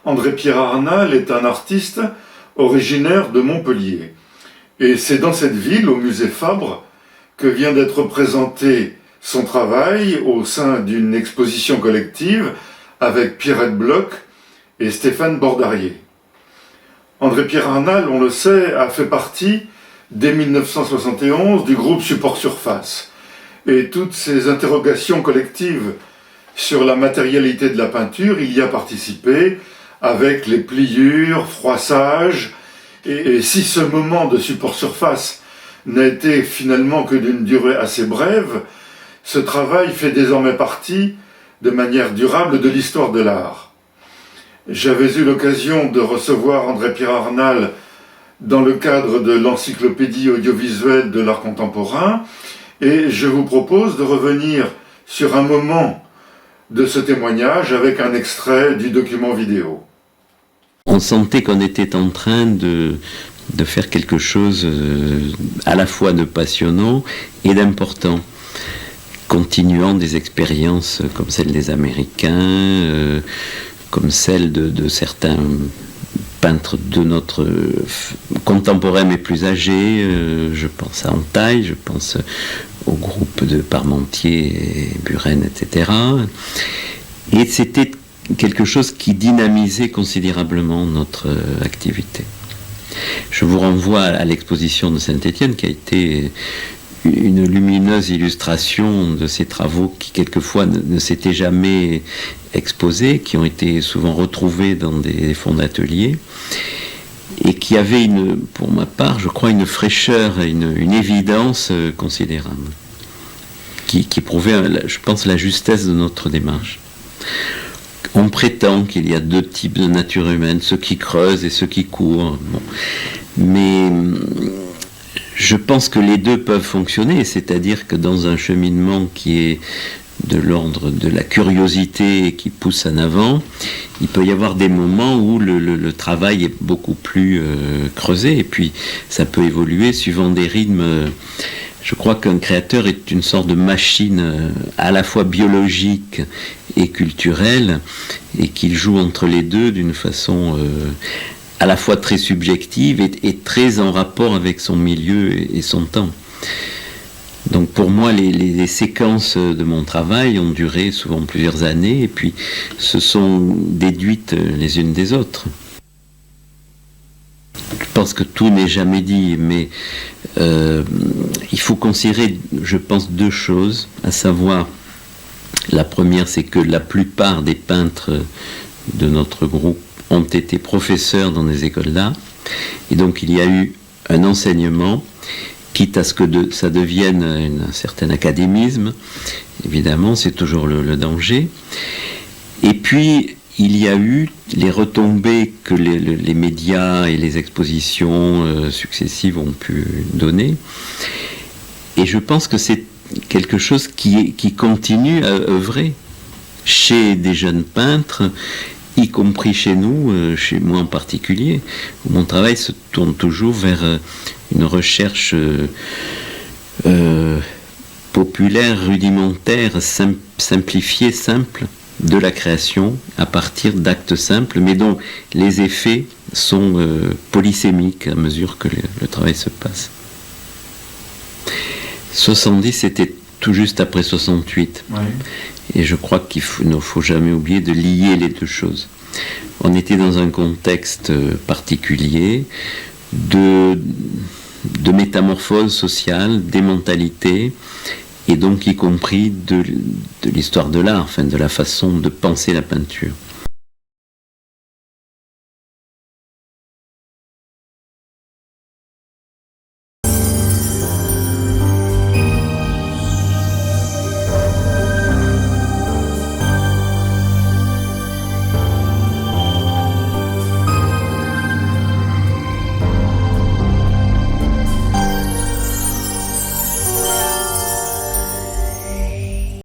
André-Pierre Arnal est un artiste originaire de Montpellier. Et c'est dans cette ville, au musée Fabre, que vient d'être présenté son travail au sein d'une exposition collective avec Pierrette Bloch et Stéphane Bordarier. André-Pierre Arnal, on le sait, a fait partie, dès 1971, du groupe Support Surface. Et toutes ces interrogations collectives sur la matérialité de la peinture, il y a participé avec les pliures, froissages. Et si ce moment de Support Surface n'a été finalement que d'une durée assez brève, ce travail fait désormais partie, de manière durable, de l'histoire de l'art. J'avais eu l'occasion de recevoir André-Pierre Arnal dans le cadre de l'encyclopédie audiovisuelle de l'art contemporain, et je vous propose de revenir sur un moment de ce témoignage avec un extrait du document vidéo. On sentait qu'on était en train de faire quelque chose à la fois de passionnant et d'important, continuant des expériences comme celle des Américains, comme celle de certains peintres de notre contemporain mais plus âgés, je pense à Antaille, je pense au groupe de Parmentier, Buren, etc. Et c'était quelque chose qui dynamisait considérablement notre activité. Je vous renvoie à l'exposition de Saint-Étienne qui a été une lumineuse illustration de ces travaux qui quelquefois ne s'étaient jamais exposés, qui ont été souvent retrouvés dans des fonds d'atelier et qui avaient, pour ma part, je crois, une fraîcheur et une évidence considérable qui prouvait, je pense, la justesse de notre démarche. On prétend qu'il y a deux types de nature humaine, ceux qui creusent et ceux qui courent. Bon. Mais je pense que les deux peuvent fonctionner, c'est-à-dire que dans un cheminement qui est de l'ordre de la curiosité et qui pousse en avant, il peut y avoir des moments où le travail est beaucoup plus creusé, et puis ça peut évoluer suivant des rythmes. Je crois qu'un créateur est une sorte de machine à la fois biologique et culturelle, et qu'il joue entre les deux d'une façon à la fois très subjective et très en rapport avec son milieu et son temps. Donc pour moi, les séquences de mon travail ont duré souvent plusieurs années, et puis se sont déduites les unes des autres. Je pense que tout n'est jamais dit, mais il faut considérer, je pense, deux choses, à savoir, la première, c'est que la plupart des peintres de notre groupe ont été professeurs dans des écoles d'art, et donc il y a eu un enseignement, quitte à ce que ça devienne un certain académisme, évidemment, c'est toujours le danger. Et puis, il y a eu les retombées que les médias et les expositions successives ont pu donner. Et je pense que c'est quelque chose qui continue à œuvrer chez des jeunes peintres, y compris chez nous, chez moi en particulier, où mon travail se tourne toujours vers une recherche populaire, rudimentaire, simplifiée, simple, de la création à partir d'actes simples, mais dont les effets sont polysémiques à mesure que le travail se passe. 70, c'était tout juste après 68. Ouais. Et je crois qu'il ne faut jamais oublier de lier les deux choses. On était dans un contexte particulier de métamorphose sociale, des mentalités, et donc y compris de l'histoire de l'art, enfin de la façon de penser la peinture.